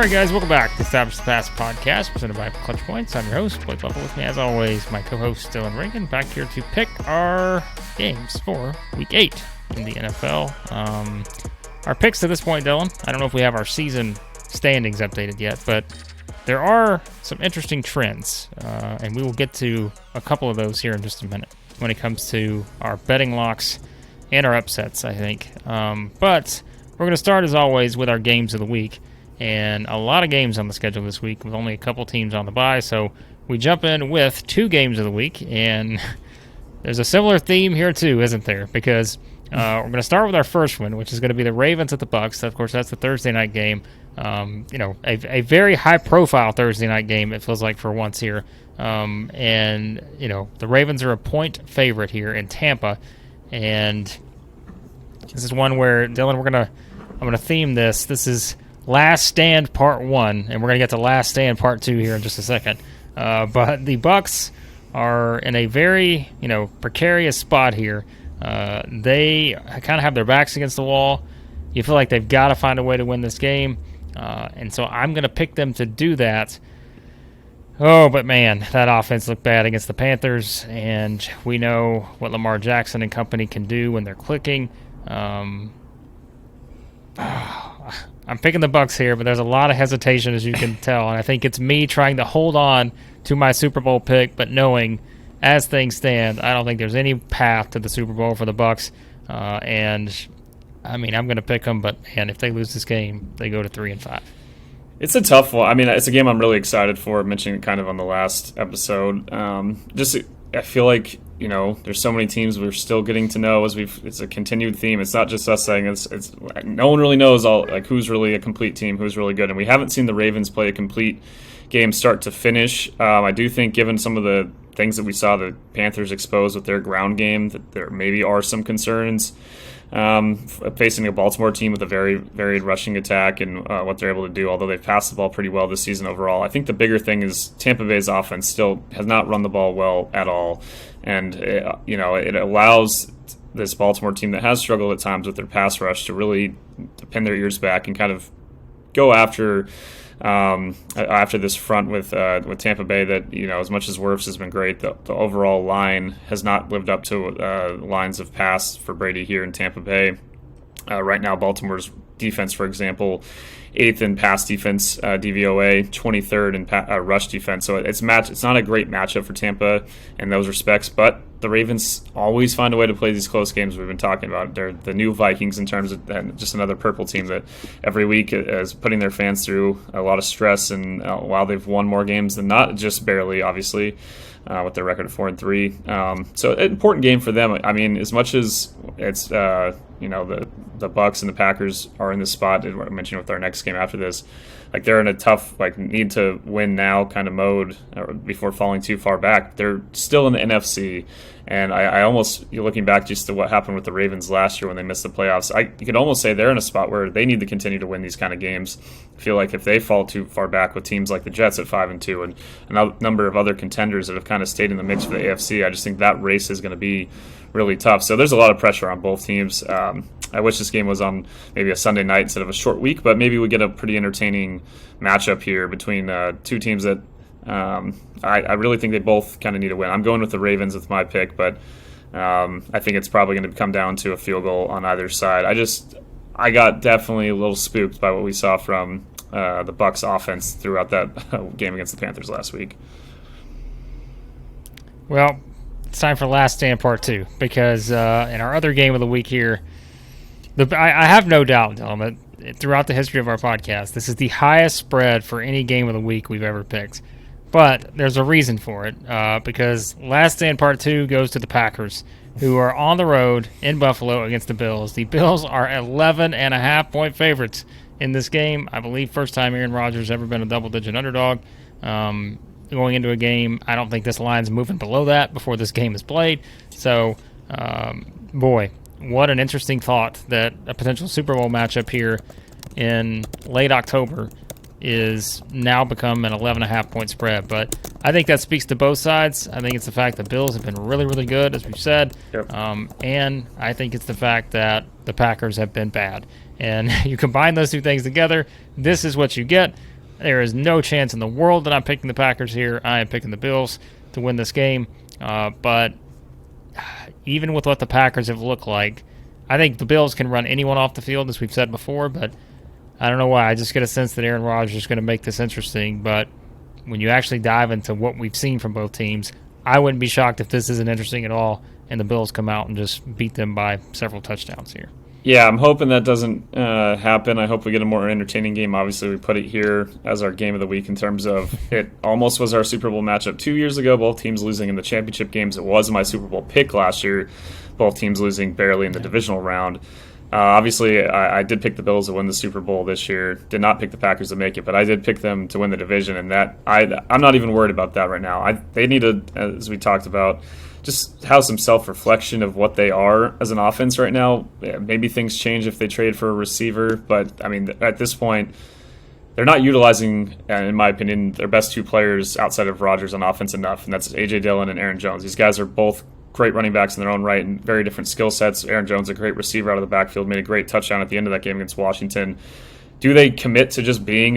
right, guys, welcome back to Establish the Pass podcast, presented by Clutch Points. I'm your host, Blake Lovell. With me, as always, my co-host, Dylan Reagan, back here to pick our games for Week 8 in the NFL. Our picks to this point, Dylan, I don't know if we have our season standings updated yet, but there are some interesting trends, and we will get to a couple of those here in just a minute when it comes to our betting locks and our upsets, I think. But we're going to start, as always, with our games of the week. And a lot of games on the schedule this week with only a couple teams on the bye. So we jump in with 2 games of the week. And there's a similar theme here, too, isn't there? Because we're going to start with our first one, which is going to be the Ravens at the Bucs. Of course, that's the Thursday night game. A very high-profile Thursday night game, it feels like, for once here. And the Ravens are a point favorite here in Tampa. And this is one where, Dylan, I'm going to theme this. This is Last Stand Part 1, and we're going to get to Last Stand Part 2 here in just a second. But the Bucs are in a very, precarious spot here. They kind of have their backs against the wall. You feel like they've got to find a way to win this game. And so I'm going to pick them to do that. Oh, but man, that offense looked bad against the Panthers, and we know what Lamar Jackson and company can do when they're clicking. I'm picking the Bucs here, but there's a lot of hesitation, as you can tell, and I think it's me trying to hold on to my Super Bowl pick, but knowing, as things stand, I don't think there's any path to the Super Bowl for the Bucs. And I mean, I'm going to pick them, but man, if they lose this game, they go to 3-5. It's a tough one. I mean, it's a game I'm really excited for. I mentioned it kind of on the last episode. I feel like, there's so many teams we're still getting to know it's a continued theme. It's not just us saying it's no one really knows who's really a complete team, who's really good. And we haven't seen the Ravens play a complete game start to finish. I do think, given some of the things that we saw the Panthers expose with their ground game, that there maybe are some concerns facing a Baltimore team with a very varied rushing attack and what they're able to do, although they've passed the ball pretty well this season overall. I think the bigger thing is Tampa Bay's offense still has not run the ball well at all, and it allows this Baltimore team that has struggled at times with their pass rush to really pin their ears back and kind of go after this front with Tampa Bay that, as much as Wirfs has been great, the overall line has not lived up to lines of pass for Brady here in Tampa Bay. Right now, Baltimore's defense, for example, 8th in pass defense DVOA, 23rd in rush defense. So it's not a great matchup for Tampa in those respects, but the Ravens always find a way to play these close games we've been talking about. They're the new Vikings in terms of just another purple team that every week is putting their fans through a lot of stress, and while they've won more games than not, just barely, obviously, with their record of 4-3. So an important game for them. I mean, as much as it's the Bucs and the Packers are in this spot, I mentioned with our next game after this, they're in a tough need to win now kind of mode before falling too far back. They're still in the NFC, and I almost, you're looking back just to what happened with the Ravens last year when they missed the playoffs, you could almost say they're in a spot where they need to continue to win these kind of games. I feel like if they fall too far back with teams like the Jets at 5-2 and a number of other contenders that have kind of stayed in the mix for the AFC, I just think that race is going to be really tough. So there's a lot of pressure on both teams. I wish this game was on maybe a Sunday night instead of a short week, but maybe we get a pretty entertaining matchup here between two teams that I really think they both kind of need to win. I'm going with the Ravens with my pick, but I think it's probably going to come down to a field goal on either side. I got definitely a little spooked by what we saw from the Bucs offense throughout that game against the Panthers last week. Well, it's time for Last Stand Part 2, because in our other game of the week here, I have no doubt, Dylan, that throughout the history of our podcast, this is the highest spread for any game of the week we've ever picked. But there's a reason for it, because Last Stand Part 2 goes to the Packers, who are on the road in Buffalo against the Bills. The Bills are 11.5-point favorites in this game. I believe first time Aaron Rodgers ever been a double-digit underdog. Going into a game, I don't think this line's moving below that before this game is played. So, boy, what an interesting thought that a potential Super Bowl matchup here in late October is now become an 11.5-point spread. But I think that speaks to both sides. I think it's the fact that Bills have been really, really good, as we've said. Yep. And I think it's the fact that the Packers have been bad. And you combine those two things together, this is what you get. There is no chance in the world that I'm picking the Packers here. I am picking the Bills to win this game. But even with what the Packers have looked like, I think the Bills can run anyone off the field, as we've said before, but I don't know why. I just get a sense that Aaron Rodgers is going to make this interesting. But when you actually dive into what we've seen from both teams, I wouldn't be shocked if this isn't interesting at all and the Bills come out and just beat them by several touchdowns here. Yeah, I'm hoping that doesn't happen. I hope we get a more entertaining game. Obviously, we put it here as our game of the week in terms of it almost was our Super Bowl matchup 2 years ago, both teams losing in the championship games. It was my Super Bowl pick last year, both teams losing barely in the divisional round. Obviously, I did pick the Bills to win the Super Bowl this year. Did not pick the Packers to make it, but I did pick them to win the division, and that I'm not even worried about that right now. They need to, as we talked about, just have some self-reflection of what they are as an offense right now. Maybe things change if they trade for a receiver, but I mean, at this point, they're not utilizing, in my opinion, their best two players outside of Rodgers on offense enough, and that's A.J. Dillon and Aaron Jones. These guys are both great running backs in their own right and very different skill sets. Aaron Jones, a great receiver out of the backfield, made a great touchdown at the end of that game against Washington. Do they commit to just being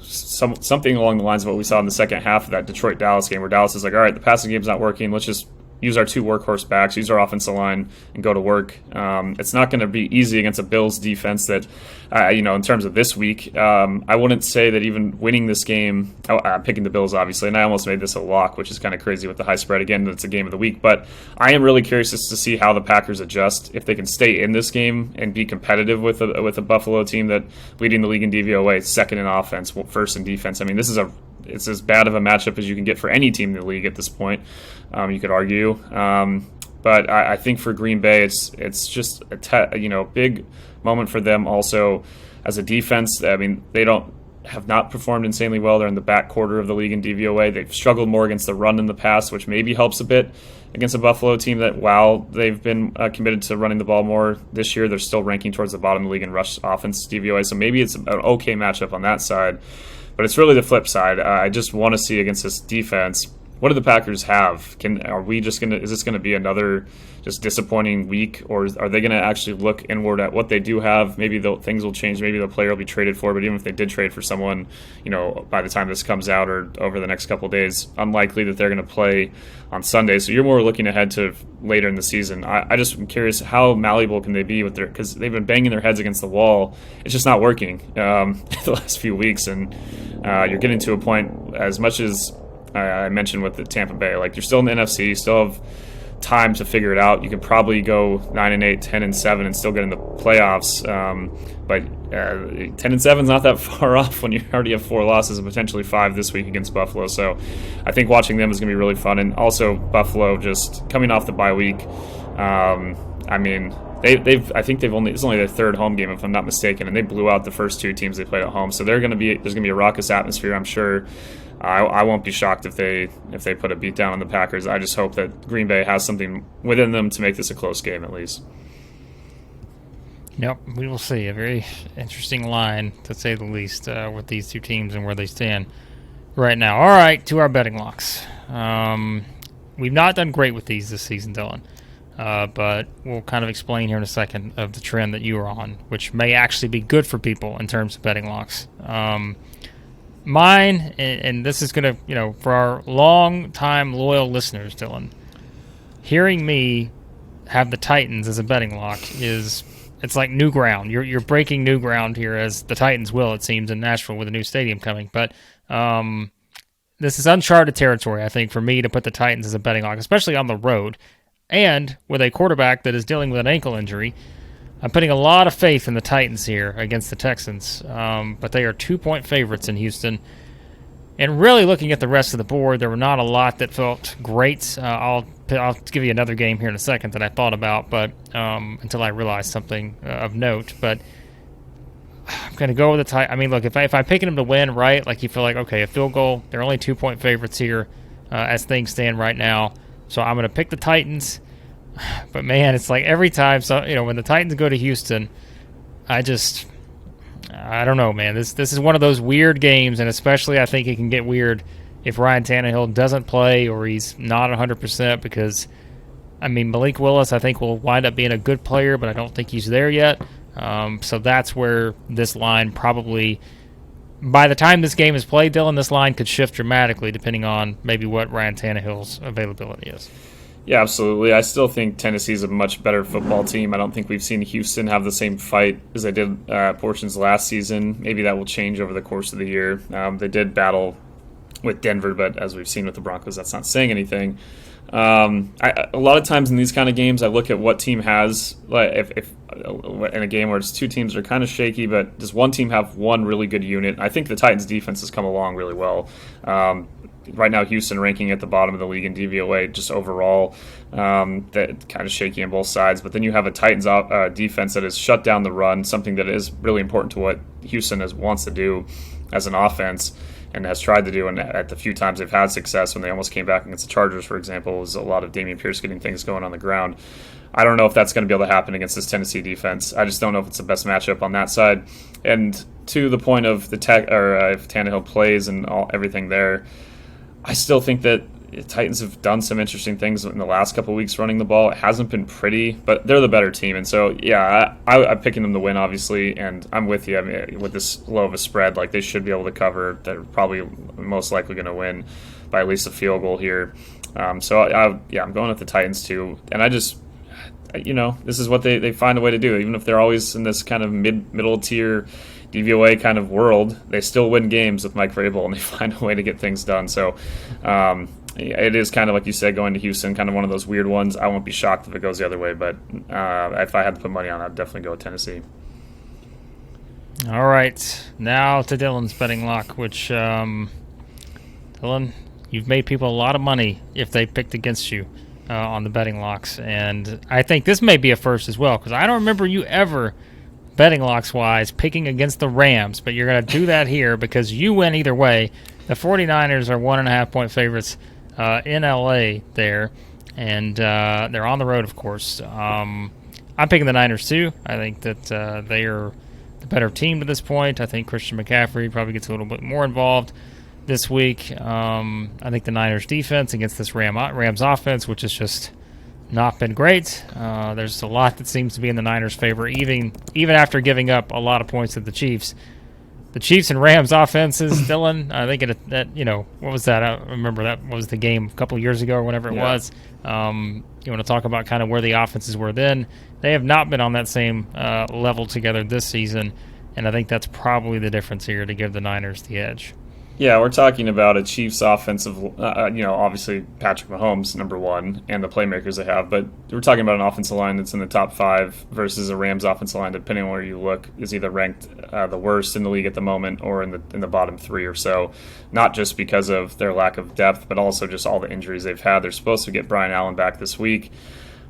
something along the lines of what we saw in the second half of that Detroit-Dallas game, where Dallas is like, all right, the passing game's not working, let's just use our two workhorse backs, use our offensive line, and go to work. It's not going to be easy against a Bills defense that, in terms of this week, I wouldn't say that even winning this game, I'm picking the Bills, obviously, and I almost made this a lock, which is kind of crazy with the high spread. Again, it's a game of the week, but I am really curious to see how the Packers adjust, if they can stay in this game and be competitive with a Buffalo team that leading the league in DVOA, second in offense, first in defense. I mean, it's as bad of a matchup as you can get for any team in the league at this point, you could argue. But I think for Green Bay, it's just a big moment for them also as a defense. I mean, they have not performed insanely well. They're in the back quarter of the league in DVOA. They've struggled more against the run in the past, which maybe helps a bit against a Buffalo team that, while they've been committed to running the ball more this year, they're still ranking towards the bottom of the league in rush offense DVOA. So maybe it's an okay matchup on that side. But it's really the flip side. I just want to see against this defense, what do the Packers have? Is this gonna be another just disappointing week, or are they gonna actually look inward at what they do have? Maybe things will change. Maybe the player will be traded for. But even if they did trade for someone, by the time this comes out or over the next couple of days, unlikely that they're gonna play on Sunday. So you're more looking ahead to later in the season. I just am curious, how malleable can they be because they've been banging their heads against the wall. It's just not working the last few weeks, and you're getting to a point, as much as I mentioned with the Tampa Bay, like, you're still in the NFC, you still have time to figure it out. You could probably go 9-8, 10-7, and still get in the playoffs. But 10-7 is not that far off when you already have 4 losses and potentially 5 this week against Buffalo. So I think watching them is going to be really fun. And also Buffalo just coming off the bye week. I mean, it's only their third home game, if I'm not mistaken, and they blew out the first 2 teams they played at home. So there's going to be a raucous atmosphere, I'm sure. I won't be shocked if they put a beat down on the Packers. I just hope that Green Bay has something within them to make this a close game at least. Yep, we will see. A very interesting line, to say the least, with these two teams and where they stand right now. All right, to our betting locks. We've not done great with these this season, Dylan. But we'll kind of explain here in a second of the trend that you are on, which may actually be good for people in terms of betting locks. Mine, and this is going to, for our long-time loyal listeners, Dylan, hearing me have the Titans as a betting lock it's like new ground. You're breaking new ground here, as the Titans will, it seems, in Nashville with a new stadium coming. But this is uncharted territory, I think, for me to put the Titans as a betting lock, especially on the road. And with a quarterback that is dealing with an ankle injury, I'm putting a lot of faith in the Titans here against the Texans. But they are 2-point favorites in Houston. And really looking at the rest of the board, there were not a lot that felt great. I'll give you another game here in a second that I thought about, but until I realized something of note. But I'm going to go with the Titans. I mean, look, if I'm picking them to win, right, like you feel like, okay, a field goal, they're only 2-point favorites here as things stand right now. So I'm going to pick the Titans. But, man, it's like every time, when the Titans go to Houston, I don't know, man. This is one of those weird games, and especially I think it can get weird if Ryan Tannehill doesn't play or he's not 100%, because, I mean, Malik Willis, I think, will wind up being a good player, but I don't think he's there yet. So that's where this line probably, by the time this game is played, Dylan, this line could shift dramatically depending on maybe what Ryan Tannehill's availability is. Yeah, absolutely. I still think Tennessee's a much better football team. I don't think we've seen Houston have the same fight as they did portions last season. Maybe that will change over the course of the year. They did battle with Denver, but as we've seen with the Broncos, that's not saying anything. A lot of times in these kind of games, I look at what team has, like if in a game where it's two teams that are kind of shaky, but does one team have one really good unit? I think the Titans' defense has come along really well. Right now, Houston ranking at the bottom of the league in DVOA, just overall, that kind of shaky on both sides. But then you have a Titans defense that has shut down the run, something that is really important to what Houston wants to do as an offense and has tried to do. And at the few times they've had success, when they almost came back against the Chargers, for example, was a lot of Dameon Pierce getting things going on the ground. I don't know if that's going to be able to happen against this Tennessee defense. I just don't know if it's the best matchup on that side. And to the point of the if Tannehill plays and everything there, I still think that the Titans have done some interesting things in the last couple of weeks running the ball. It hasn't been pretty, but they're the better team. And so, yeah, I'm picking them to win, obviously, and I'm with you. I mean, with this low of a spread, like, they should be able to cover. They're probably most likely going to win by at least a field goal here. I'm going with the Titans, too. And I just, this is what they find a way to do. Even if they're always in this kind of middle tier DVOA kind of world, they still win games with Mike Vrabel, and they find a way to get things done. So it is kind of, like you said, going to Houston, kind of one of those weird ones. I won't be shocked if it goes the other way, but if I had to put money on it, I'd definitely go with Tennessee. All right, now to Dylan's betting lock, which, Dylan, you've made people a lot of money if they picked against you on the betting locks, and I think this may be a first as well, because I don't remember you ever betting locks-wise, picking against the Rams, but you're going to do that here because you win either way. The 49ers are 1.5-point favorites in L.A. there, and they're on the road, of course. I'm picking the Niners, too. I think that they are the better team to this point. I think Christian McCaffrey probably gets a little bit more involved this week. I think the Niners' defense against this Rams offense, which is just not been great. There's a lot that seems to be in the Niners' favor, even after giving up a lot of points to the Chiefs. The Chiefs and Rams offenses, Dylan, I think what was that? I remember that was the game a couple years ago or whenever it was. You want to talk about kind of where the offenses were then. They have not been on that same level together this season, and I think that's probably the difference here to give the Niners the edge. Yeah, we're talking about a Chiefs offensive, obviously Patrick Mahomes, number one, and the playmakers they have, but we're talking about an offensive line that's in the top 5 versus a Rams offensive line, depending on where you look, is either ranked the worst in the league at the moment or in the bottom 3 or so, not just because of their lack of depth, but also just all the injuries they've had. They're supposed to get Brian Allen back this week,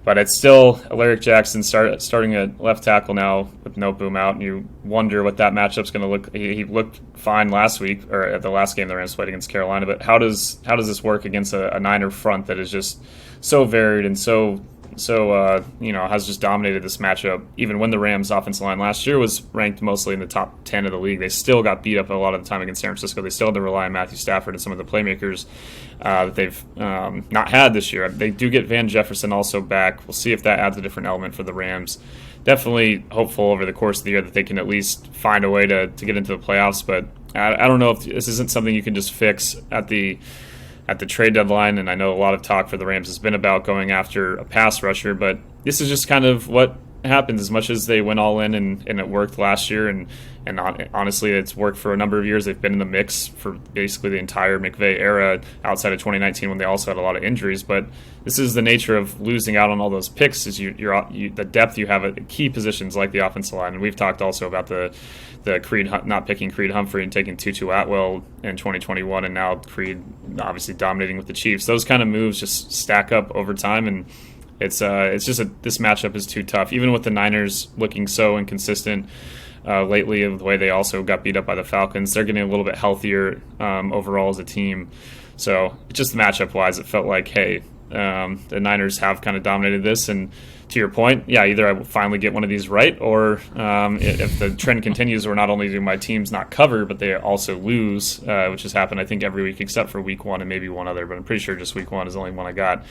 but it's still Alaric Jackson starting at left tackle now with no boom out, and you wonder what that matchup's going to look. He looked fine last week, or at the last game the Rams played against Carolina, but how does this work against a Niner front that is just so varied and so has just dominated this matchup? Even when the Rams offensive line last year was ranked mostly in the top 10 of the league, they still got beat up a lot of the time against San Francisco. They still had to rely on Matthew Stafford and some of the playmakers that they've not had this year. They do get Van Jefferson also back. We'll see if that adds a different element for the Rams. Definitely hopeful over the course of the year that they can at least find a way to get into the playoffs, but I don't know if this isn't something you can just fix at the trade deadline, and I know a lot of talk for the Rams has been about going after a pass rusher, but this is just kind of what happens. As much as they went all in and it worked last year, and honestly it's worked for a number of years. They've been in the mix for basically the entire McVay era outside of 2019 when they also had a lot of injuries, but this is the nature of losing out on all those picks, is the depth you have at key positions like the offensive line. And we've talked also about the Creed not picking Creed Humphrey and taking Tutu Atwell in 2021, and now Creed obviously dominating with the Chiefs. Those kind of moves just stack up over time, and it's just this matchup is too tough. Even with the Niners looking so inconsistent lately, the way they also got beat up by the Falcons, they're getting a little bit healthier overall as a team. So just matchup wise, it felt like, hey, The Niners have kind of dominated this, and to your point, yeah, either I will finally get one of these right, or if the trend continues where not only do my teams not cover, but they also lose, which has happened, I think, every week except for week 1 and maybe one other, but I'm pretty sure just week 1 is the only one I got.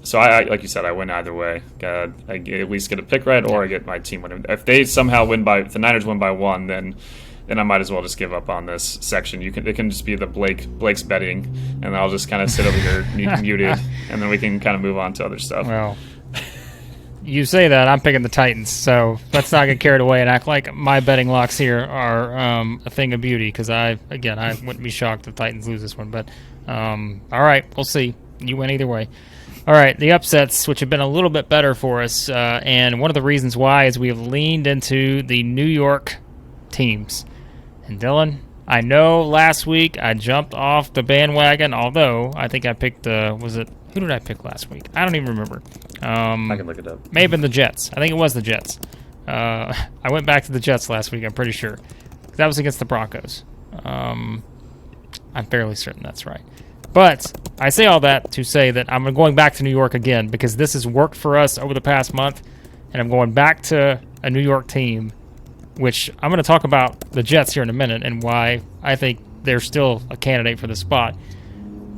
So I like you said, I win either way. I at least get a pick right, or I get my team winning. If they somehow if the Niners win by 1, then I might as well just give up on this section. It can just be the Blake's betting, and I'll just kind of sit over here muted, and then we can kind of move on to other stuff. Well, you say that, I'm picking the Titans, so let's not get carried away and act like my betting locks here are a thing of beauty, because I wouldn't be shocked if Titans lose this one. But all right, we'll see. You win either way. All right, the upsets, which have been a little bit better for us, and one of the reasons why is we have leaned into the New York teams. And Dylan, I know last week I jumped off the bandwagon, although I think I picked, who did I pick last week? I don't even remember. I can look it up. May have been the Jets. I think it was the Jets. I went back to the Jets last week, I'm pretty sure. That was against the Broncos. I'm fairly certain that's right. But I say all that to say that I'm going back to New York again, because this has worked for us over the past month, and I'm going back to a New York team, which I'm going to talk about the Jets here in a minute and why I think they're still a candidate for the spot.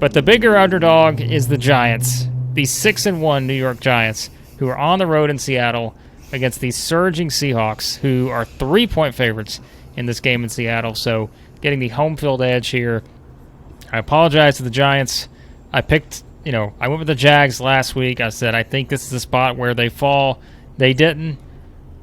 But the bigger underdog is the Giants, the 6-1 New York Giants, who are on the road in Seattle against the surging Seahawks, who are 3-point favorites in this game in Seattle. So getting the home field edge here. I apologize to the Giants. I went with the Jags last week. I said I think this is the spot where they fall. They didn't.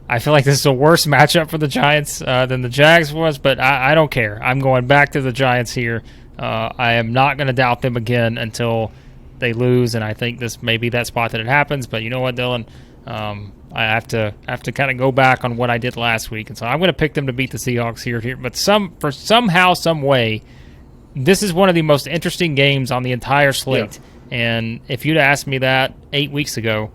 I feel like this is a worse matchup for the Giants than the Jags was, but I don't care. I'm going back to the Giants here. I am not going to doubt them again until they lose, and I think this may be that spot that it happens. But you know what, Dylan? I have to kind of go back on what I did last week, and so I'm going to pick them to beat the Seahawks here. But somehow, some way, this is one of the most interesting games on the entire slate. Yeah. And if you'd asked me that 8 weeks ago,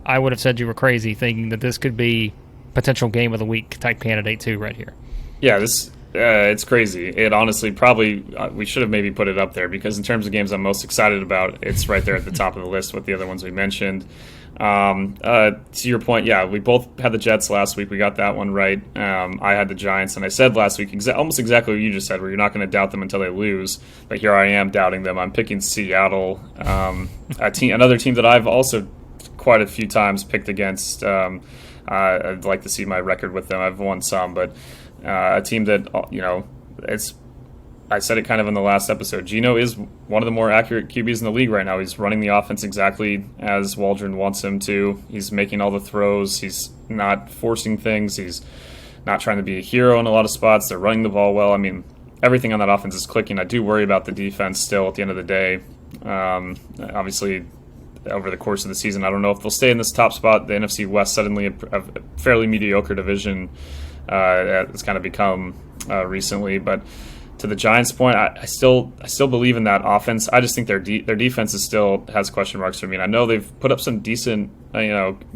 I would have said you were crazy, thinking that this could be potential game of the week type candidate too right here. Yeah, it's crazy. It honestly probably we should have maybe put it up there, because in terms of games I'm most excited about, it's right there at the top of the list with the other ones we mentioned. To your point, yeah, we both had the Jets last week. We got that one right. I had the Giants, and I said last week almost exactly what you just said, where you're not going to doubt them until they lose. But here I am doubting them. I'm picking Seattle, another team that I've also quite a few times picked against. I'd like to see my record with them. I've won some, but a team that, I said it kind of in the last episode. Geno is one of the more accurate QBs in the league right now. He's running the offense exactly as Waldron wants him to. He's making all the throws. He's not forcing things. He's not trying to be a hero in a lot of spots. They're running the ball well. I mean, everything on that offense is clicking. I do worry about the defense still at the end of the day. Obviously, over the course of the season, I don't know if they'll stay in this top spot. The NFC West suddenly a fairly mediocre division it's kind of become recently, but to the Giants' point, I still believe in that offense. I just think their defense still has question marks for me. And I know they've put up some decent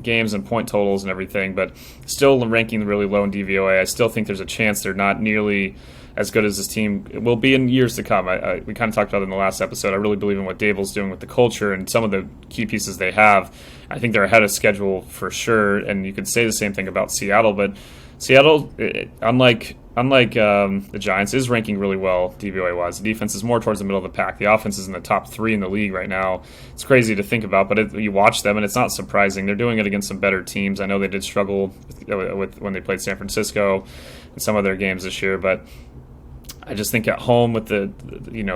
games and point totals and everything, but still ranking really low in DVOA. I still think there's a chance they're not nearly as good as this team will be in years to come. We kind of talked about it in the last episode. I really believe in what Dable's doing with the culture and some of the key pieces they have. I think they're ahead of schedule for sure, and you could say the same thing about Seattle, but Seattle, unlike the Giants, is ranking really well DVOA-wise. The defense is more towards the middle of the pack. The offense is in the top 3 in the league right now. It's crazy to think about, but you watch them, and it's not surprising. They're doing it against some better teams. I know they did struggle with when they played San Francisco in some of their games this year, but I just think at home with the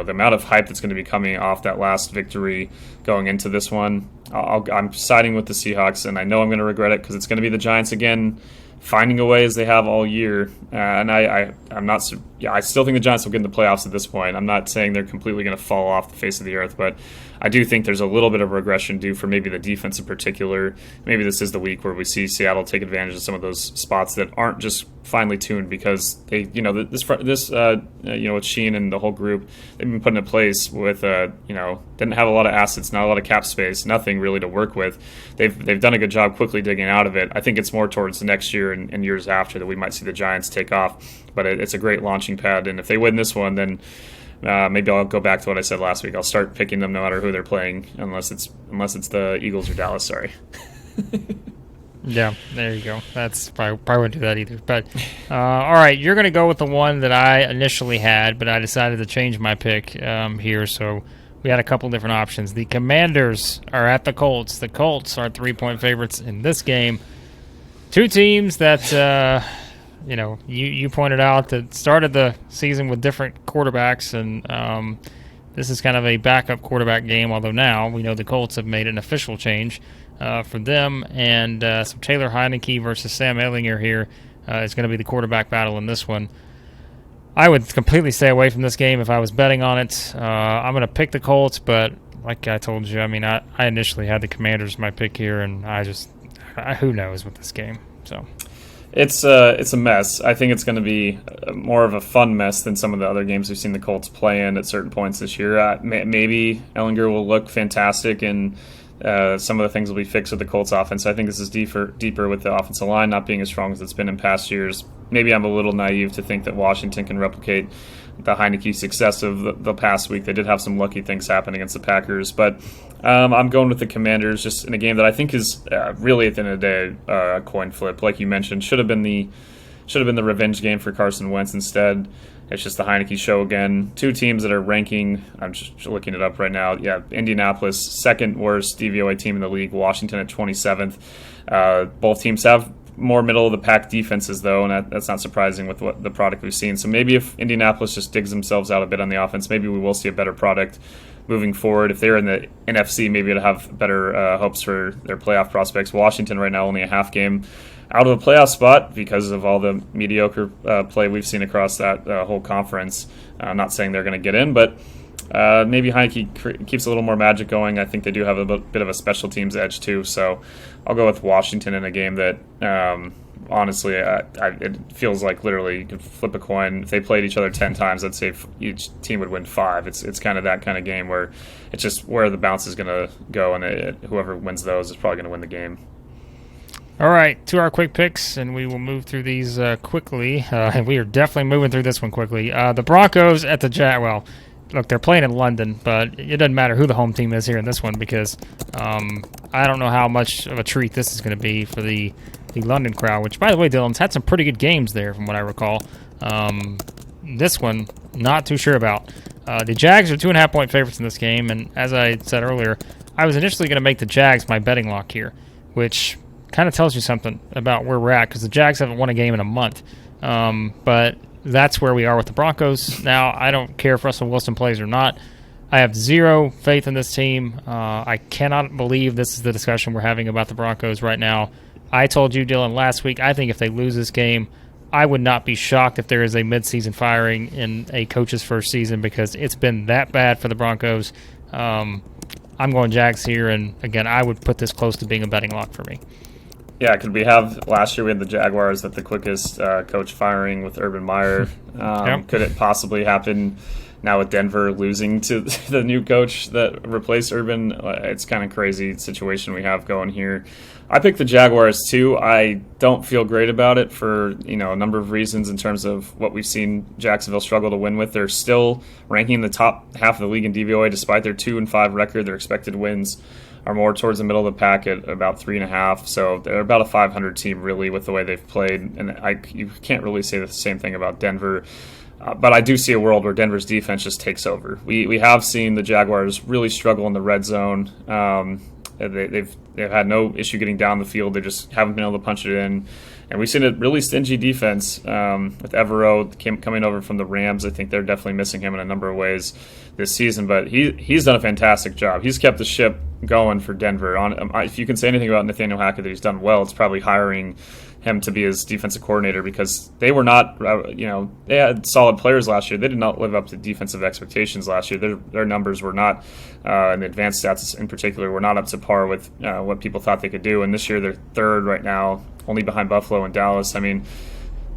amount of hype that's going to be coming off that last victory going into this one, I'm siding with the Seahawks, and I know I'm going to regret it because it's going to be the Giants again, finding a way as they have all year. And I'm not. Yeah, I still think the Giants will get in the playoffs at this point. I'm not saying they're completely going to fall off the face of the earth, but I do think there's a little bit of regression due for maybe the defense in particular. Maybe this is the week where we see Seattle take advantage of some of those spots that aren't just finely tuned because they, with Sheen and the whole group, they've been put in place with, didn't have a lot of assets, not a lot of cap space, nothing really to work with. They've done a good job quickly digging out of it. I think it's more towards the next year and years after that we might see the Giants take off, but it's a great launching pad, and if they win this one, then maybe I'll go back to what I said last week. I'll start picking them no matter who they're playing, unless it's the Eagles or Dallas. Sorry. Yeah, there you go. That's probably wouldn't do that either. But all right, you're going to go with the one that I initially had, but I decided to change my pick here. So we had a couple different options. The Commanders are at the Colts. The Colts are 3-point favorites in this game. Two teams that you pointed out that started the season with different quarterbacks, and this is kind of a backup quarterback game, although now we know the Colts have made an official change for them. And so Taylor Heineke versus Sam Ehlinger here is going to be the quarterback battle in this one. I would completely stay away from this game if I was betting on it. I'm going to pick the Colts, but like I told you, I mean, I initially had the Commanders my pick here, and who knows with this game. So it's a mess. I think it's going to be more of a fun mess than some of the other games we've seen the Colts play in at certain points this year. Maybe Ehlinger will look fantastic, and some of the things will be fixed with the Colts offense. I think this is deeper with the offensive line not being as strong as it's been in past years. Maybe I'm a little naive to think that Washington can replicate the Heineke success of the past week. They did have some lucky things happen against the Packers, but I'm going with the Commanders just in a game that I think is really at the end of the day a coin flip. Like you mentioned, should have been the revenge game for Carson Wentz. Instead, it's just the Heineke show again. Two teams that are ranking, I'm just looking it up right now. Yeah, Indianapolis, second worst DVOA team in the league. Washington at 27th. Both teams have more middle-of-the-pack defenses, though, and that's not surprising with what the product we've seen. So maybe if Indianapolis just digs themselves out a bit on the offense, maybe we will see a better product moving forward. If they're in the NFC, maybe it'll have better hopes for their playoff prospects. Washington right now only a half game out of a playoff spot because of all the mediocre play we've seen across that whole conference. I'm not saying they're going to get in, but maybe Heineke keeps a little more magic going. I think they do have a bit of a special teams edge too, so I'll go with Washington in a game that honestly it feels like literally you could flip a coin. If they played each other 10 times, I'd say each team would win 5. It's kind of that kind of game where it's just where the bounce is going to go, and whoever wins those is probably going to win the game. All right, to our quick picks, and we will move through these quickly. And we are definitely moving through this one quickly. The Broncos at the Well, look, they're playing in London, but it doesn't matter who the home team is here in this one because I don't know how much of a treat this is going to be for the London crowd, which, by the way, Dylan's had some pretty good games there from what I recall. This one, not too sure about. The Jags are 2.5-point favorites in this game, and as I said earlier, I was initially going to make the Jags my betting lock here, which kind of tells you something about where we're at because the Jags haven't won a game in a month. But that's where we are with the Broncos. Now, I don't care if Russell Wilson plays or not. I have zero faith in this team. I cannot believe this is the discussion we're having about the Broncos right now. I told you, Dylan, last week, I think if they lose this game, I would not be shocked if there is a midseason firing in a coach's first season because it's been that bad for the Broncos. I'm going Jags here, and again, I would put this close to being a betting lock for me. Yeah, could we have last year we had the Jaguars at the quickest coach firing with Urban Meyer. Yep. Could it possibly happen now with Denver losing to the new coach that replaced Urban? It's kind of crazy situation we have going here. I picked the Jaguars too. I don't feel great about it for a number of reasons in terms of what we've seen Jacksonville struggle to win with. They're still ranking in the top half of the league in DVOA despite their 2-5 record. Their expected wins are more towards the middle of the pack at about 3.5. So they're about a 500 team really with the way they've played. And you can't really say the same thing about Denver. But I do see a world where Denver's defense just takes over. We have seen the Jaguars really struggle in the red zone. They've had no issue getting down the field. They just haven't been able to punch it in. And we've seen a really stingy defense with Evero coming over from the Rams. I think they're definitely missing him in a number of ways this season. But he's done a fantastic job. He's kept the ship going for Denver. If you can say anything about Nathaniel Hackett that he's done well, it's probably hiring him to be his defensive coordinator because they were not, they had solid players last year. They did not live up to defensive expectations last year. Their numbers were not, and the advanced stats in particular, were not up to par with what people thought they could do. And this year they're third right now, only behind Buffalo and Dallas. I mean,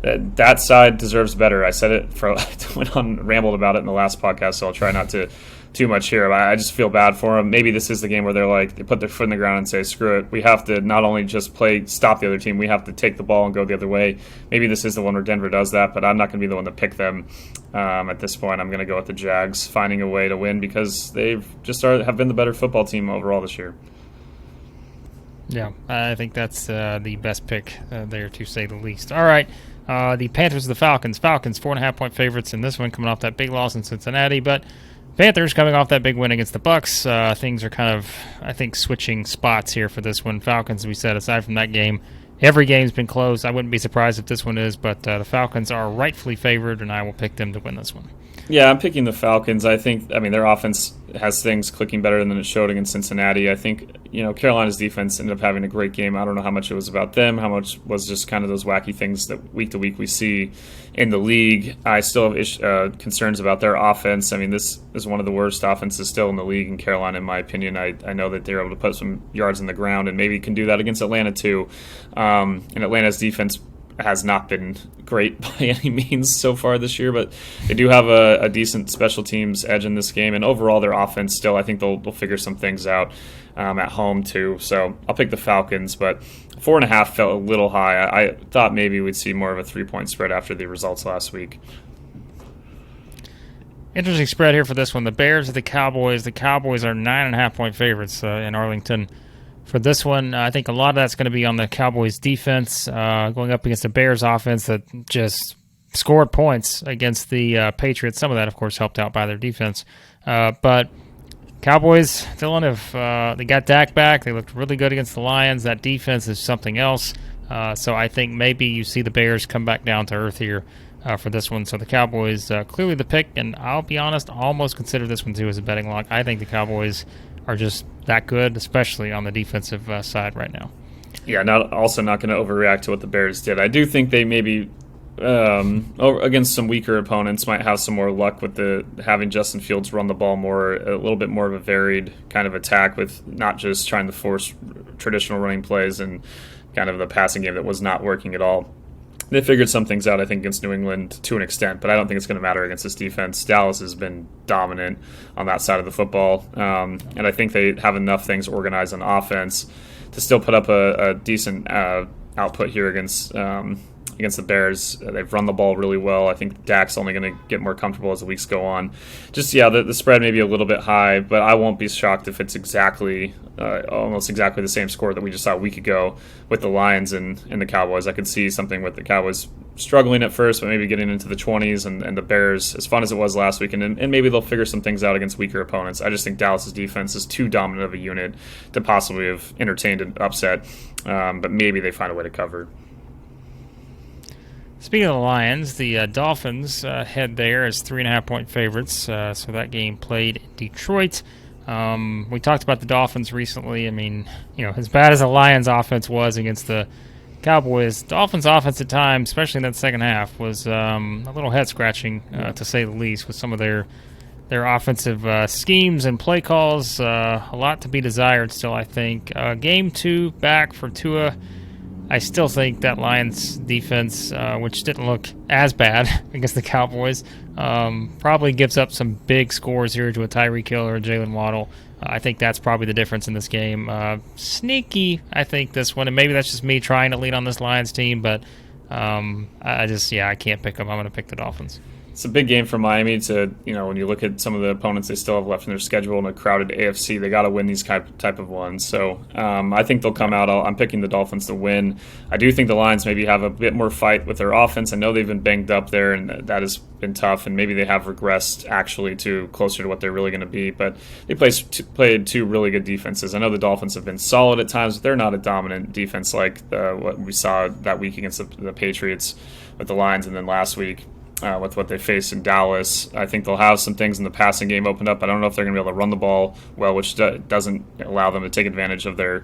that side deserves better. I said it I went on rambled about it in the last podcast, so I'll try not to too much here. I just feel bad for them. Maybe this is the game where they put their foot in the ground and say, screw it. We have to not only just stop the other team, we have to take the ball and go the other way. Maybe this is the one where Denver does that, but I'm not going to be the one to pick them at this point. I'm going to go with the Jags finding a way to win because they've just have been the better football team overall this year. Yeah, I think that's the best pick there, to say the least. All right, the Panthers, the Falcons. Falcons, 4.5-point favorites in this one, coming off that big loss in Cincinnati, but Panthers coming off that big win against the Bucs. Things are kind of, I think, switching spots here for this one. Falcons, we said, aside from that game, every game's been close. I wouldn't be surprised if this one is, but the Falcons are rightfully favored, and I will pick them to win this one. Yeah, I'm picking the Falcons. I mean, their offense has things clicking better than it showed against Cincinnati. I think, Carolina's defense ended up having a great game. I don't know how much it was about them, how much was just kind of those wacky things that week to week we see in the league. I still have concerns about their offense. I mean, this is one of the worst offenses still in the league in Carolina, in my opinion. I know that they're able to put some yards in the ground and maybe can do that against Atlanta too. And Atlanta's defense has not been great by any means so far this year, but they do have a decent special teams edge in this game, and overall their offense still, I think they'll figure some things out at home too. So I'll pick the Falcons, but 4.5 felt a little high. I thought maybe we'd see more of a 3-point spread after the results last week. Interesting spread here for this one. The Bears at the Cowboys. The Cowboys are 9.5-point favorites in Arlington. For this one, I think a lot of that's going to be on the Cowboys' defense, going up against the Bears' offense that just scored points against the Patriots. Some of that, of course, helped out by their defense. But Cowboys, Dylan, they got Dak back. They looked really good against the Lions. That defense is something else. So I think maybe you see the Bears come back down to earth here for this one. So the Cowboys, clearly the pick, and I'll be honest, almost consider this one too as a betting lock. I think the Cowboys are just that good, especially on the defensive side right now. Yeah, not going to overreact to what the Bears did. I do think they maybe against some weaker opponents might have some more luck with having Justin Fields run the ball more, a little bit more of a varied kind of attack with not just trying to force traditional running plays and kind of the passing game that was not working at all. They figured some things out, I think, against New England to an extent, but I don't think it's going to matter against this defense. Dallas has been dominant on that side of the football, and I think they have enough things organized on offense to still put up a decent output here against the Bears. They've run the ball really well. I think Dak's only going to get more comfortable as the weeks go on. Just, the spread may be a little bit high, but I won't be shocked if it's almost exactly the same score that we just saw a week ago with the Lions and the Cowboys. I could see something with the Cowboys struggling at first, but maybe getting into the 20s, and the Bears, as fun as it was last week, and maybe they'll figure some things out against weaker opponents. I just think Dallas's defense is too dominant of a unit to possibly have entertained an upset, but maybe they find a way to cover. Speaking of the Lions, the Dolphins head there as 3.5-point favorites. So that game played in Detroit. We talked about the Dolphins recently. I mean, as bad as the Lions' offense was against the Cowboys, Dolphins' offense at times, especially in that second half, was a little head-scratching, to say the least, with some of their offensive schemes and play calls. A lot to be desired still, I think. Game 2 back for Tua. I still think that Lions defense, which didn't look as bad against the Cowboys, probably gives up some big scores here to a Tyreek Hill or a Jalen Waddle. I think that's probably the difference in this game. Sneaky, I think, this one, and maybe that's just me trying to lean on this Lions team, but I can't pick them. I'm going to pick the Dolphins. It's a big game for Miami to, when you look at some of the opponents they still have left in their schedule in a crowded AFC, they got to win these type of ones. So I think they'll come out. I'm picking the Dolphins to win. I do think the Lions maybe have a bit more fight with their offense. I know they've been banged up there, and that has been tough, and maybe they have regressed actually to closer to what they're really going to be. But they played two really good defenses. I know the Dolphins have been solid at times, but they're not a dominant defense like what we saw that week against the Patriots with the Lions, and then last week with what they faced in Dallas. I think they'll have some things in the passing game opened up. I don't know if they're going to be able to run the ball well, which doesn't allow them to take advantage of their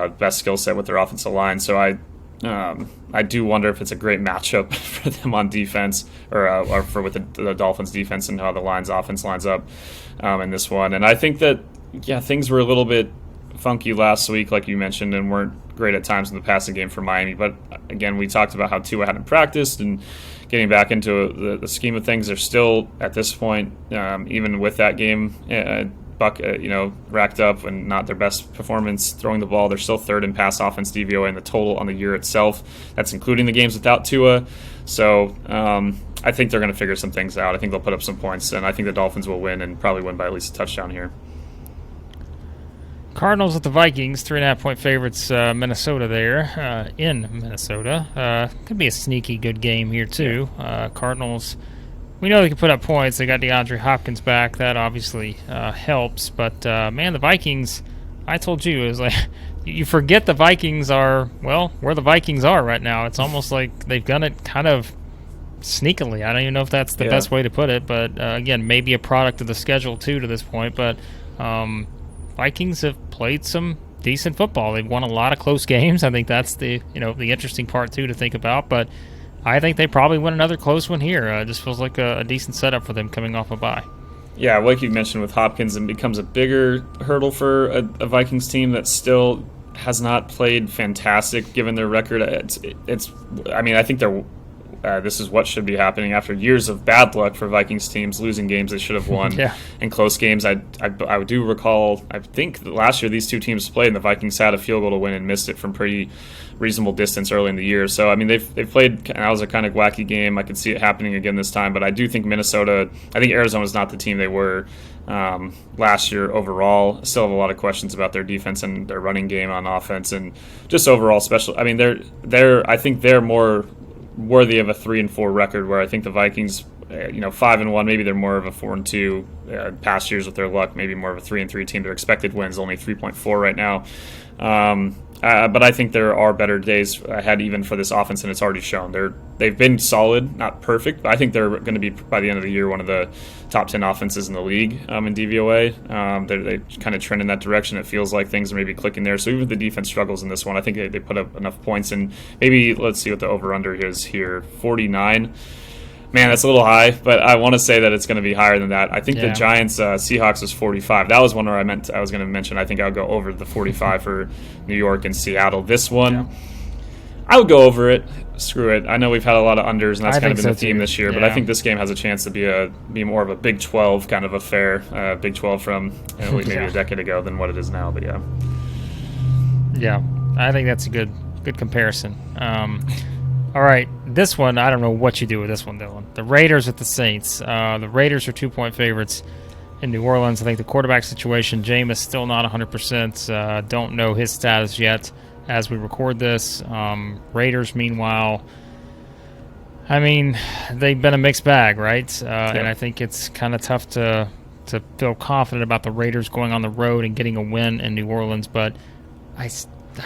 best skill set with their offensive line. So I do wonder if it's a great matchup for them on defense, or for with the Dolphins defense, and how the Lions offense lines up in this one. And I think that things were a little bit funky last week, like you mentioned, and weren't great at times in the passing game for Miami. But again, we talked about how Tua hadn't practiced and getting back into the scheme of things. They're still at this point, even with that game, racked up and not their best performance throwing the ball. They're still third in pass offense DVOA in the total on the year itself. That's including the games without Tua. So I think they're going to figure some things out. I think they'll put up some points, and I think the Dolphins will win and probably win by at least a touchdown here. Cardinals with the Vikings, 3.5-point favorites, Minnesota there, in Minnesota. Could be a sneaky good game here, too. Cardinals, we know they can put up points. They got DeAndre Hopkins back. That obviously helps. But, man, the Vikings, I told you, it was like you forget the Vikings are, well, where the Vikings are right now. It's almost like they've done it kind of sneakily. I don't even know if that's the best way to put it. But, again, maybe a product of the schedule, too, to this point. But Vikings have played some decent football. They've won a lot of close games. I think that's the interesting part too to think about. But I think they probably win another close one here. It just feels like a decent setup for them coming off a bye. Yeah, like you mentioned with Hopkins, it becomes a bigger hurdle for a Vikings team that still has not played fantastic given their record. I think they're. This is what should be happening after years of bad luck for Vikings teams losing games they should have won in close games. I do recall, I think last year these two teams played and the Vikings had a field goal to win and missed it from pretty reasonable distance early in the year. So, I mean, they've played, and that was a kind of wacky game. I could see it happening again this time, but I do think I think Arizona's not the team they were last year overall. Still have a lot of questions about their defense and their running game on offense and just overall special. I mean, I think they're more worthy of a 3-4 record, where I think the Vikings, 5-1, maybe they're more of a 4-2. Past years with their luck, maybe more of a 3-3 team. Their expected wins only 3.4 right now. But I think there are better days ahead even for this offense, and it's already shown. They've been solid, not perfect, but I think they're going to be, by the end of the year, one of the top 10 offenses in the league in DVOA. They kind of trend in that direction. It feels like things are maybe clicking there. So even if the defense struggles in this one, I think they put up enough points. And maybe let's see what the over-under is here, 49. Man, that's a little high, but I want to say that it's going to be higher than that. I think the Giants Seahawks was 45. That was one where I was going to mention. I think I would go over the 45 for New York and Seattle. This one, I would go over it. Screw it. I know we've had a lot of unders, and that's kind of been the theme this year. But I think this game has a chance to be more of a Big 12 kind of affair. Big 12 from maybe a decade ago than what it is now. But yeah, I think that's a good comparison. All right, this one, I don't know what you do with this one, Dylan. The Raiders at the Saints. The Raiders are 2-point favorites in New Orleans. I think the quarterback situation, Jameis still not 100%. Don't know his status yet as we record this. Raiders, meanwhile, I mean, they've been a mixed bag, right? And I think it's kind of tough to feel confident about the Raiders going on the road and getting a win in New Orleans, but I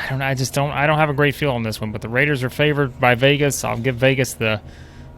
don't know. I don't have a great feel on this one, but the Raiders are favored by Vegas. I'll give Vegas the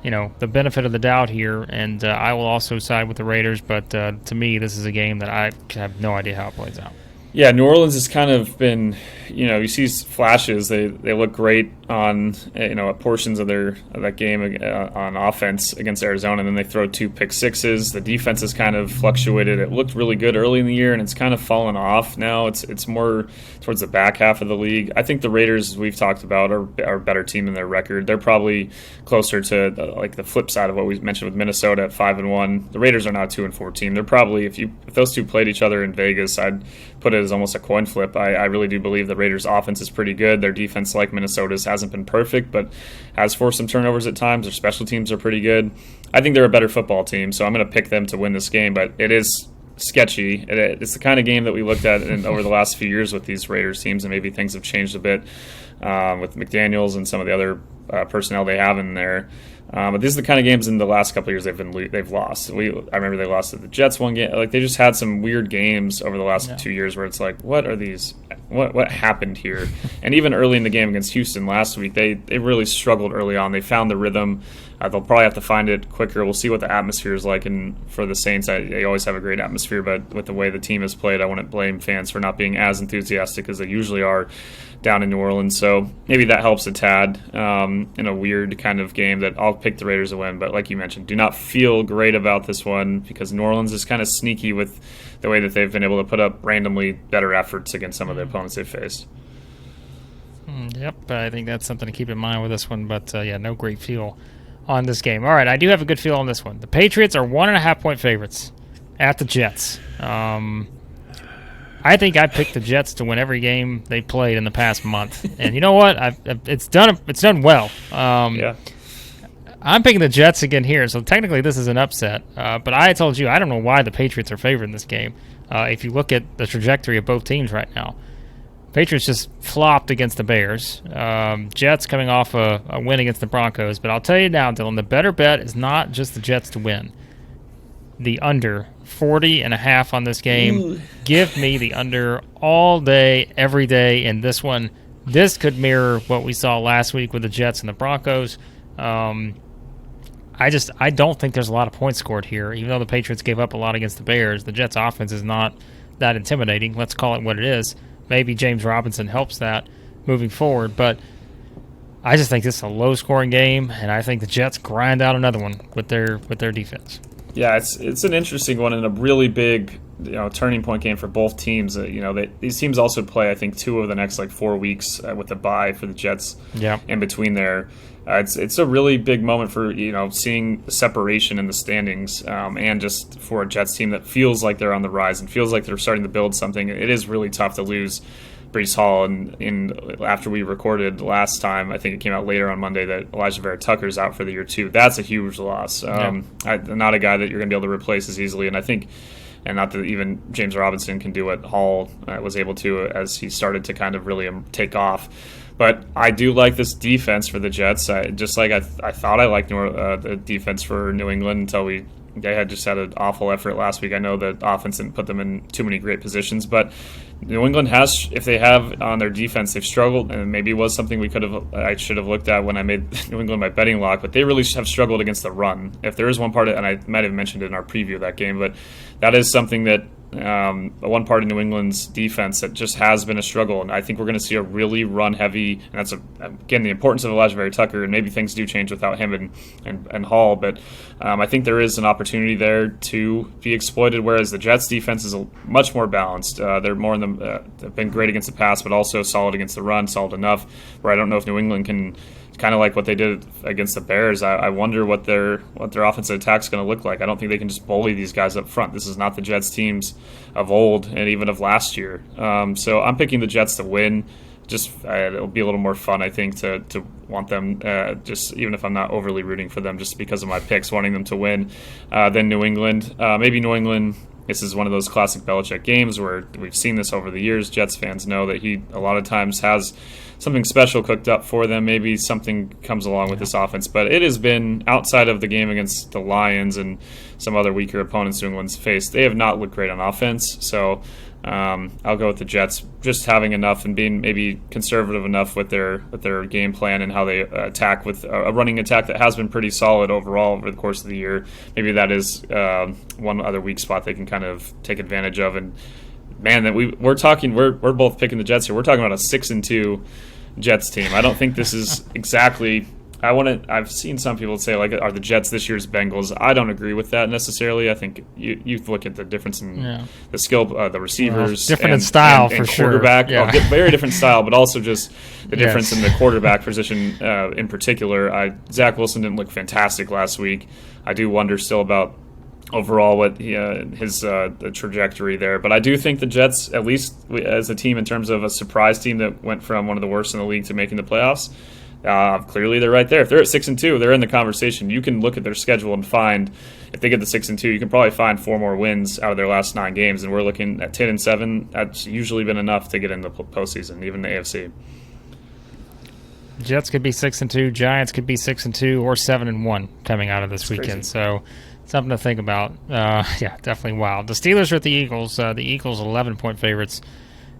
benefit of the doubt here, and I will also side with the Raiders. But to me, this is a game that I have no idea how it plays out. Yeah, New Orleans has kind of been, you see flashes. They look great on, at portions of that game on offense against Arizona, and then they throw 2 pick sixes. The defense has kind of fluctuated. It looked really good early in the year, and it's kind of fallen off now. It's more towards the back half of the league. I think the Raiders, as we've talked about, are a better team in their record. They're probably closer to the flip side of what we mentioned with Minnesota at 5-1. The Raiders are now a 2-4 team. They're probably, if those two played each other in Vegas, I'd put it as almost a coin flip. I really do believe the Raiders' offense is pretty good. Their defense, like Minnesota's, hasn't been perfect, but has forced some turnovers at times. Their special teams are pretty good. I think they're a better football team, so I'm going to pick them to win this game, but it is sketchy. It's the kind of game that we looked at over the last few years with these Raiders teams, and maybe things have changed a bit with McDaniels and some of the other personnel they have in there. But these are the kind of games in the last couple of years they've lost. I remember they lost to the Jets one game. Like, they just had some weird games over the last 2 years where it's like, what are these? What happened here? And even early in the game against Houston last week, they really struggled early on. They found the rhythm. They'll probably have to find it quicker. We'll see what the atmosphere is like. And for the Saints, they always have a great atmosphere, but with the way the team has played, I wouldn't blame fans for not being as enthusiastic as they usually are down in New Orleans. So maybe that helps a tad in a weird kind of game that I'll pick the Raiders to win. But like you mentioned, do not feel great about this one because New Orleans is kind of sneaky with the way that they've been able to put up randomly better efforts against some of the opponents they've faced. Yep, I think that's something to keep in mind with this one. But, no great feel on this game. All right, I do have a good feel on this one. The Patriots are 1.5-point favorites at the Jets. I think I picked the Jets to win every game they played in the past month. And you know what? It's done well. I'm picking the Jets again here, so technically this is an upset. But I told you, I don't know why the Patriots are favored in this game. If you look at the trajectory of both teams right now, Patriots just flopped against the Bears. Jets coming off a win against the Broncos. But I'll tell you now, Dylan, the better bet is not just the Jets to win. The under 40.5 on this game. Ooh. Give me the under all day, every day in this one. This could mirror what we saw last week with the Jets and the Broncos. I don't think there's a lot of points scored here. Even though the Patriots gave up a lot against the Bears, the Jets' offense is not that intimidating. Let's call it what it is. Maybe James Robinson helps that moving forward, but I just think this is a low-scoring game, and I think the Jets grind out another one with their defense. Yeah, it's an interesting one and a really big turning point game for both teams. These teams also play, I think, 2 of the next 4 weeks with the bye for the Jets. Yeah. In between there, it's a really big moment for seeing the separation in the standings, and just for a Jets team that feels like they're on the rise and feels like they're starting to build something. It is really tough to lose Breece Hall, and after we recorded last time, I think it came out later on Monday that Elijah Vera Tucker's out for the year too. That's a huge loss. Not a guy that you're going to be able to replace as easily, and I think, and not that even James Robinson can do what Hall was able to as he started to kind of really take off. But I do like this defense for the Jets. I thought I liked the defense for New England until they had an awful effort last week. I know the offense didn't put them in too many great positions, but New England has, if they have on their defense, they've struggled, and maybe it was something I should have looked at when I made New England my betting lock, but they really have struggled against the run. If there is one part, and I might have mentioned it in our preview of that game, but that is something that one part of New England's defense that just has been a struggle, and I think we're going to see a really run-heavy, and that's, again, the importance of Elijah Vera Tucker, and maybe things do change without him and Hall, but I think there is an opportunity there to be exploited, whereas the Jets' defense is much more balanced. They're more in they've been great against the pass, but also solid against the run, solid enough, where I don't know if New England can, kind of like what they did against the Bears. I wonder what their offensive attack is going to look like. I don't think they can just bully these guys up front. This is not the Jets teams of old and even of last year. So I'm picking the Jets to win. Just it'll be a little more fun, I think, to want them, just even if I'm not overly rooting for them, just because of my picks, wanting them to win, than New England. Maybe New England. This is one of those classic Belichick games where we've seen this over the years. Jets fans know that he a lot of times has something special cooked up for them. Maybe something comes along with this offense. But it has been, outside of the game against the Lions and some other weaker opponents New England's faced, they have not looked great on offense. So I'll go with the Jets just having enough and being maybe conservative enough with their game plan and how they attack, with a running attack that has been pretty solid overall over the course of the year. Maybe that is one other weak spot they can kind of take advantage of. And man, that we're both picking the Jets here. We're talking about a 6-2 Jets team. I don't think this is exactly. I've seen some people say, are the Jets this year's Bengals? I don't agree with that necessarily. I think you look at the difference in the skill, the receivers, different in style and for quarterback. Sure. Yeah. Very different style, but also just the difference in the quarterback position in particular. Zach Wilson didn't look fantastic last week. I do wonder still about overall what his the trajectory there, but I do think the Jets, at least as a team, in terms of a surprise team that went from one of the worst in the league to making the playoffs. Clearly, they're right there. If they're at 6-2, they're in the conversation. You can look at their schedule and find, if they get the 6-2, you can probably find 4 more wins out of their last 9 games. And we're looking at 10-7. That's usually been enough to get in the postseason, even the AFC. Jets could be 6-2, Giants could be 6-2, or 7-1 coming out of this weekend. Crazy. So something to think about. Definitely wild. The Steelers are at the Eagles. The Eagles 11-point favorites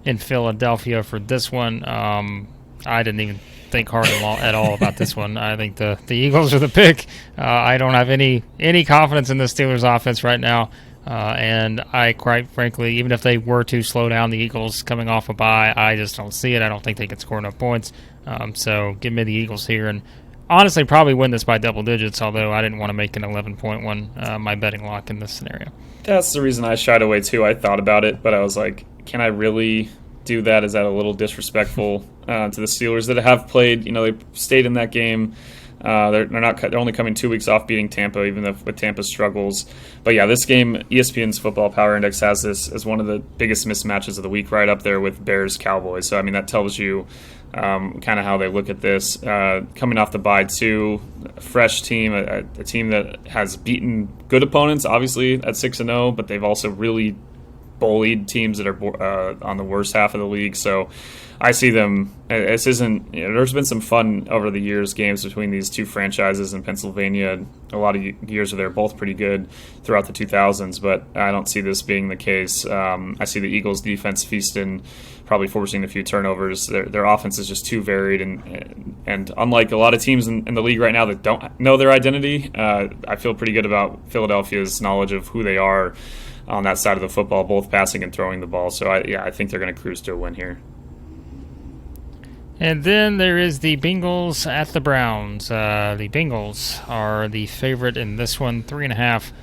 in Philadelphia for this one. I didn't even think hard at all about this one. I think the Eagles are the pick. I don't have any confidence in the Steelers offense right now. And I, quite frankly, even if they were to slow down the Eagles coming off a bye, I just don't see it. I don't think they can score enough points. So give me the Eagles here. And honestly, probably win this by double digits, although I didn't want to make an 11-point one my betting lock in this scenario. That's the reason I shied away, too. I thought about it, but I was like, can I really do that? Is that a little disrespectful? to the Steelers that have played. They stayed in that game. They're only coming 2 weeks off beating Tampa, even though with Tampa's struggles. But yeah, this game, ESPN's Football Power Index has this as one of the biggest mismatches of the week, right up there with Bears Cowboys. So I mean, that tells you kind of how they look at this. Coming off the bye too, a fresh team, a team that has beaten good opponents, obviously at 6-0, but they've also really bullied teams that are on the worst half of the league. So I see them. This isn't. There's been some fun over the years games between these two franchises in Pennsylvania. A lot of years where they're both pretty good throughout the 2000s, but I don't see this being the case. I see the Eagles' defense feasting, probably forcing a few turnovers. Their offense is just too varied, and unlike a lot of teams in the league right now that don't know their identity, I feel pretty good about Philadelphia's knowledge of who they are on that side of the football, both passing and throwing the ball. So I think they're going to cruise to a win here. And then there is the Bengals at the Browns. The Bengals are the favorite in this one. 3.5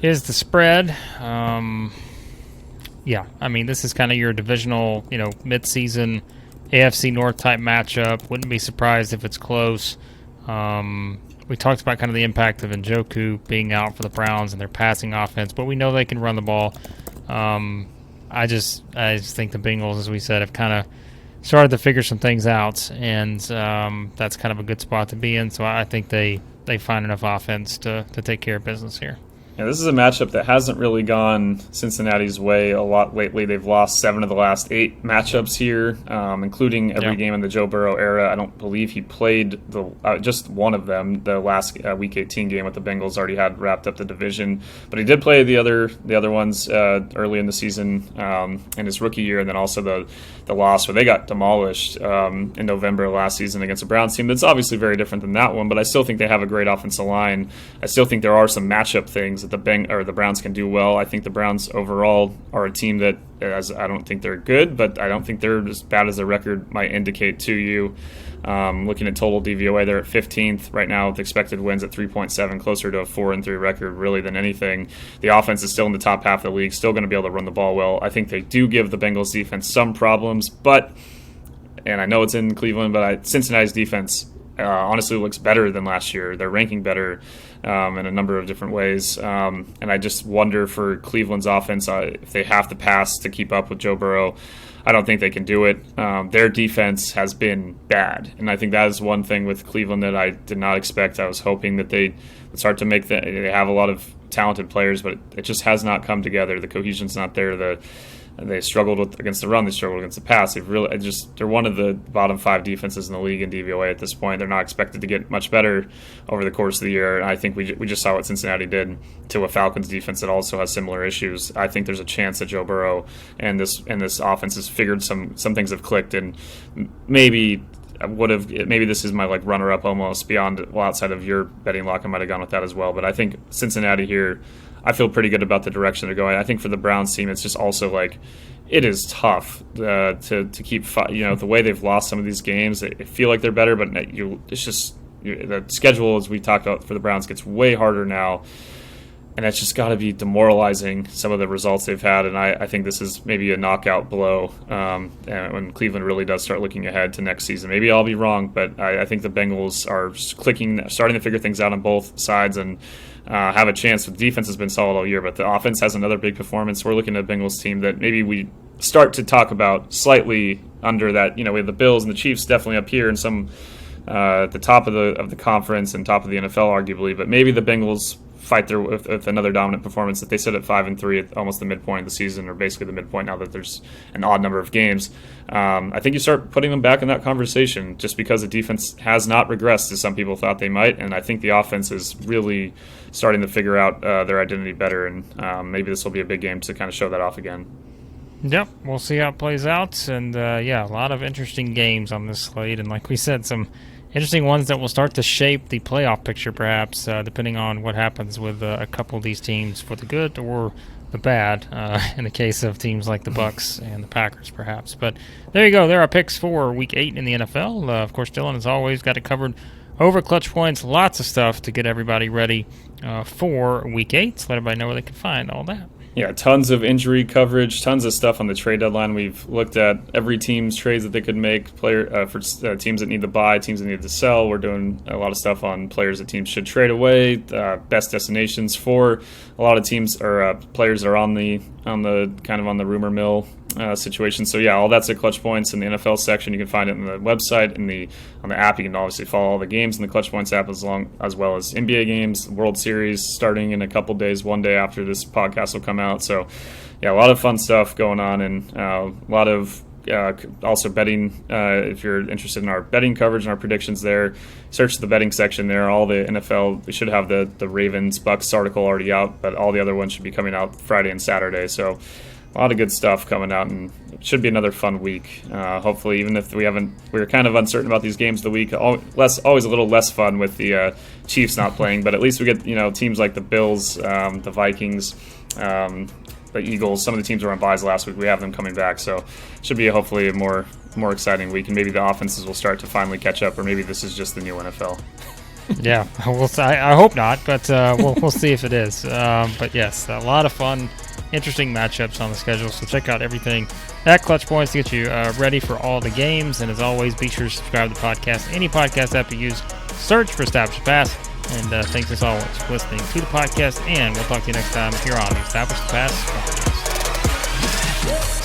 is the spread. Yeah, I mean, this is kind of your divisional, mid-season AFC North type matchup. Wouldn't be surprised if it's close. We talked about kind of the impact of Njoku being out for the Browns and their passing offense, but we know they can run the ball. I just think the Bengals, as we said, have kind of started to figure some things out, and that's kind of a good spot to be in. So I think they find enough offense to take care of business here. Yeah, this is a matchup that hasn't really gone Cincinnati's way a lot lately. They've lost 7 of the last 8 matchups here, including every game in the Joe Burrow era. I don't believe he played just one of them. The last Week 18 game with the Bengals already had wrapped up the division, but he did play the other ones early in the season in his rookie year, and then also the loss where they got demolished in November of last season against a Browns team that's obviously very different than that one. But I still think they have a great offensive line. I still think there are some matchup things that the Browns can do well. I think the Browns overall are a team that, I don't think they're good, but I don't think they're as bad as their record might indicate to you. Looking at total DVOA, they're at 15th right now with expected wins at 3.7, closer to a 4-3 record really than anything. The offense is still in the top half of the league, still going to be able to run the ball well. I think they do give the Bengals defense some problems, and I know it's in Cleveland, but Cincinnati's defense honestly looks better than last year. They're ranking better in a number of different ways. And I just wonder for Cleveland's offense, if they have to pass to keep up with Joe Burrow, I don't think they can do it. Their defense has been bad. And I think that is one thing with Cleveland that I did not expect. I was hoping that they would start to they have a lot of talented players, but it just has not come together. The cohesion's not there. They struggled against the run. They struggled against the pass. They're one of the bottom 5 defenses in the league in DVOA at this point. They're not expected to get much better over the course of the year. And I think we just saw what Cincinnati did to a Falcons defense that also has similar issues. I think there's a chance that Joe Burrow and this offense has figured some things have clicked, and maybe this is my runner-up almost outside of your betting lock. I might have gone with that as well. But I think Cincinnati here, I feel pretty good about the direction they're going. I think for the Browns team, it's just also it is tough to keep. The way they've lost some of these games, they feel like they're better, but it's just the schedule, as we talked about for the Browns, gets way harder now, and it's just got to be demoralizing, some of the results they've had. And I think this is maybe a knockout blow when Cleveland really does start looking ahead to next season. Maybe I'll be wrong, but I think the Bengals are starting to figure things out on both sides and have a chance. The defense has been solid all year, but the offense has another big performance. We're looking at a Bengals team that maybe we start to talk about slightly under that. We have the Bills and the Chiefs definitely up here and some at the top of the conference and top of the NFL arguably, but maybe the Bengals fight there with another dominant performance that they sit at 5-3 at almost the midpoint of the season, or basically the midpoint now that there's an odd number of games. I think you start putting them back in that conversation just because the defense has not regressed as some people thought they might, and I think the offense is really starting to figure out their identity better, and maybe this will be a big game to kind of show that off again. Yep, we'll see how it plays out, and a lot of interesting games on this slate, and like we said, some interesting ones that will start to shape the playoff picture, perhaps, depending on what happens with a couple of these teams for the good or the bad, in the case of teams like the Bucs and the Packers, perhaps. But there you go. There are picks for Week 8 in the NFL. Of course, Dylan, as always, got it covered over Clutch Points. Lots of stuff to get everybody ready for Week 8. So let everybody know where they can find all that. Yeah, tons of injury coverage, tons of stuff on the trade deadline. We've looked at every team's trades that they could make, for teams that need to buy, teams that need to sell. We're doing a lot of stuff on players that teams should trade away, best destinations for a lot of teams or players that are on the rumor mill situation. So yeah, all that's at Clutch Points in the NFL section. You can find it in the website, on the app. You can obviously follow all the games in the Clutch Points app as well as NBA games, World Series starting in a couple days, one day after this podcast will come out. So yeah, a lot of fun stuff going on, and a lot of also betting. If you're interested in our betting coverage and our predictions there, search the betting section there. All the NFL, we should have the Ravens Bucs article already out, but all the other ones should be coming out Friday and Saturday. So a lot of good stuff coming out, and it should be another fun week. Hopefully, even if we were kind of uncertain about these games of the week. Always a little less fun with the Chiefs not playing, but at least we get teams like the Bills, the Vikings, the Eagles. Some of the teams were on byes last week. We have them coming back, so it should be hopefully a more exciting week, and maybe the offenses will start to finally catch up, or maybe this is just the new NFL. Yeah, I hope not, but we'll see if it is. But yes, a lot of fun, interesting matchups on the schedule. So check out everything at Clutch Points to get you ready for all the games. And as always, be sure to subscribe to the podcast. Any podcast app you use, search for Establish the Pass. And thanks as always for listening to the podcast. And we'll talk to you next time here on the Establish the Pass podcast.